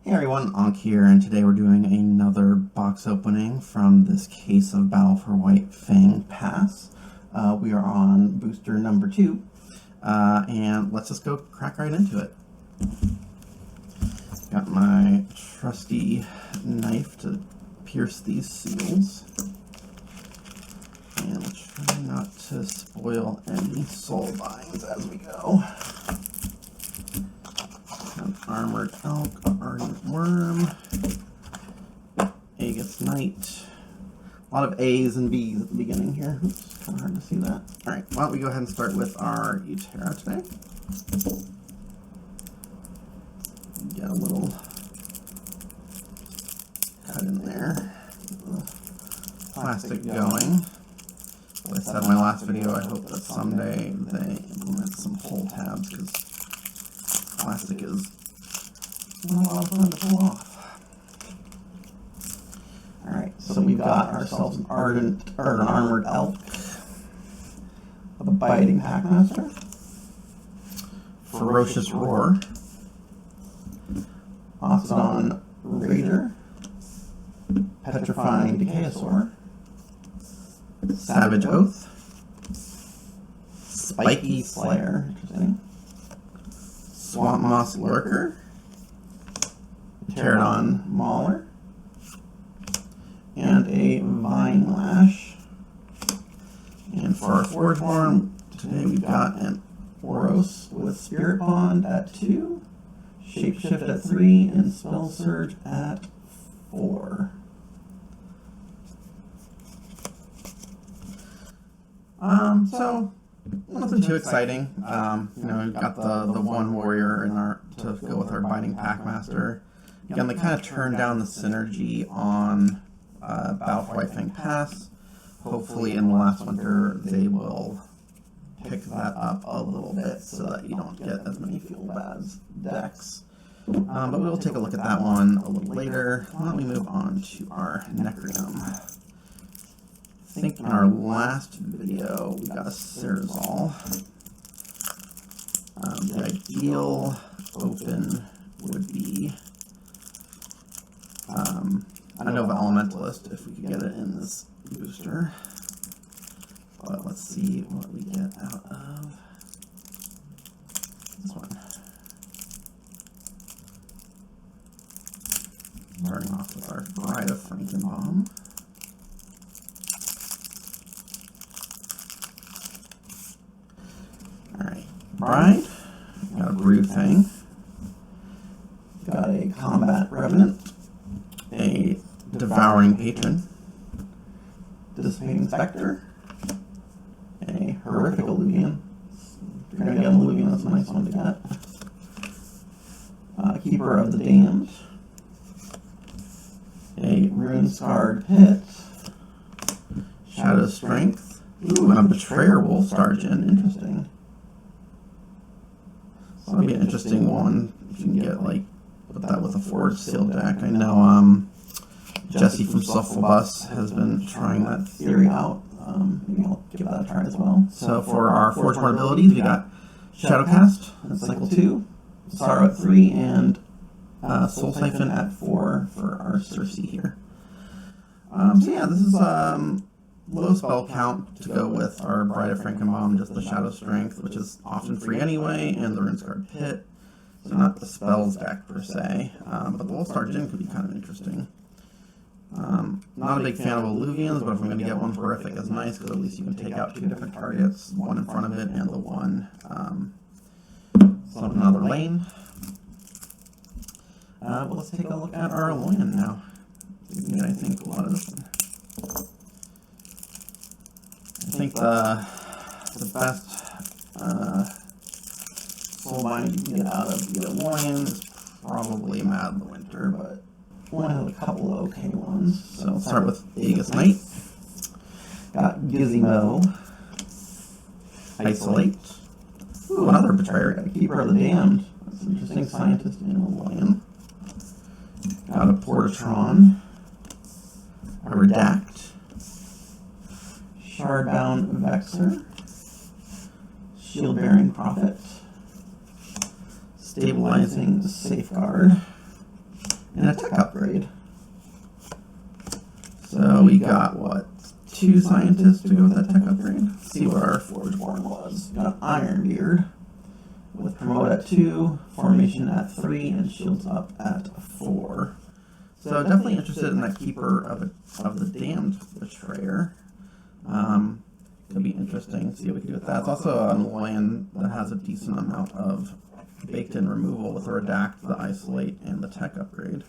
Hey everyone, Ankh here, and today we're doing another box opening from this case of Battle for Whitefang Pass. We are on booster number 2, and let's just go crack right into it. Got my trusty knife to pierce these seals, and we'll try not to spoil any soul binds as we go. An Armored Elk, Ardent Worm, Aegis Knight. A lot of A's and B's at the beginning here. Oops, kind of hard to see that. Alright, why don't we go ahead and start with our Utera today. Get a little cut in there. Get the plastic going. Like I said in my last video, I hope that someday they implement some pull tabs, because plastic is not a lot of fun to pull off. Alright, so we've got ourselves an Armored Elk, a Biting Packmaster, Ferocious Roar, Octodon Raider, Petrifying Decayosaur, Savage Oath, Spiky Slayer, interesting, Swamp Moss Lurker, Pterodon Mauler, and a Vine Lash. And for our Forge form, today we've got an Oros with Spirit Bond at 2, Shapeshift at 3, and Spell Surge at 4. So nothing too exciting. We've got the one warrior in our to go with our Biting Packmaster. Again, they kind of turned down the synergy on Battle for Whitefang Pass. Hopefully in the last winter they will pick that up a little bit so that you don't get as many Feel Bads decks. But we will take a look at that one a little later. Why don't we move on to our Necreum? I think in our last video we got a Cerzal. The ideal open would be a Nova Elementalist if we could get it in this booster. But let's see what we get out of this one. Starting off with our Bride of Frankenbaum. Alright, Bride, got a Broodfang, got a Combat Revenant, a Devouring Patron, Dissipating Spectre, a Horrific Illuvian. If you're going to get an Illuvian, that's a nice one to get. Keeper of the Damned, a Rune-Scarred Pit, Shadow Strength, ooh, and a Betrayer Wolf Sergeant, interesting. So that'll be an interesting one if you can get, like, put that with a Forge Seal deck. I know, Jesse from SolForge has been trying that theory out. Maybe I'll give that a try as well. So for our Forge Born abilities, we got Shadowcast at cycle 2, Sorrow at 3, and Soul Siphon at 4 for our Cersei here. So yeah, this is low spell count to go with our Bride of Frankenbaum, just the Shadow Strength, which is often free anyway, and the Rune-Scarred Pit. So not the spells deck per se, but the Wolfstar Djinn could be kind of interesting. Not a big fan of Illuvians, but if I'm going to get one Horrific, it's nice because at least you can take out 2 different targets, one in front of it and the one another lane. But let's take a look at our Aloyan now. See if we can get anything cool out of this one. I think the best soulbind you can get out of the Aloyan is probably Mad in the Winter, but one has a couple of okay ones. So let's start with Aegis Knight. Got Gizmo, Isolate. Ooh, another Betrayer. Got a Keeper of the Damned. That's an interesting scientist in Aloyan. Got a Portatron, a Redact, Shardbound Vexer, Shield-Bearing Prophet, Stabilizing Safeguard, and a tech upgrade. So we got, what, 2 scientists to go with that tech upgrade? Let's see what our Forge Born was. We got Ironbeard with promote at 2, formation at 3, and shields up at 4. So definitely interested in that Keeper of the Damned Betrayer. Could be interesting, see what we can do with that. It's also a land that has a decent amount of baked-in removal with the Redact, the Isolate, and the tech upgrade.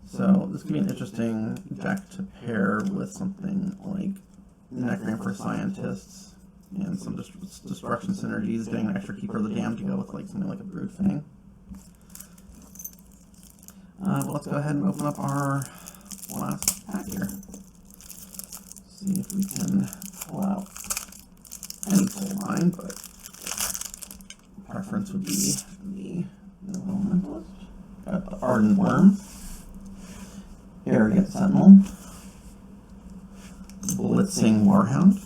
So this could be an interesting deck to pair with something like Necram for Scientists and some destruction synergies, getting an extra Keeper of the Damned to go with like something like a Broodfang. But let's go ahead and open up our last pack here. See if we can pull out any full line, but preference would be the Elementalist. Got the Ardent Worm, Arrogant Sentinel, Blitzing Warhound,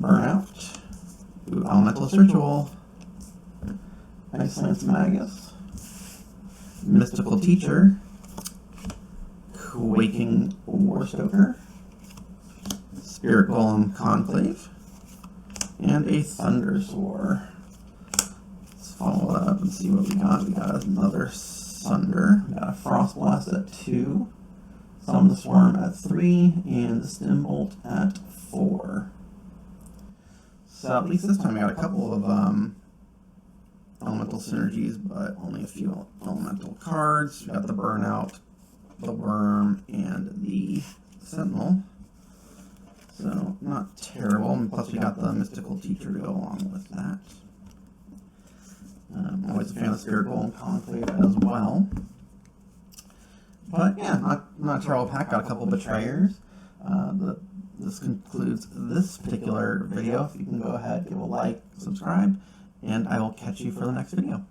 Burnout, Elementalist Ritual, Icelance Magus, Mystical Teacher, Quaking Warstoker, Spirit Golem Conclave, and a Thundersword. Let's follow that up and see what we got. We got another Sunder. We got a Frost Blast at 2, Summon the Swarm at 3, and the Stimbolt at 4. So at least this time we got a couple of elemental synergies, but only a few elemental cards. We got the Burnout, the Worm, and the Sentinel. So not terrible, and plus we got the Mystical Teacher to go along with that. I'm always a fan of Spirit Golem Conclave as well. But yeah, not a terrible pack. Got a couple Betrayers. This concludes this particular video. If you can go ahead, give a like, subscribe, and I will catch you for the next video.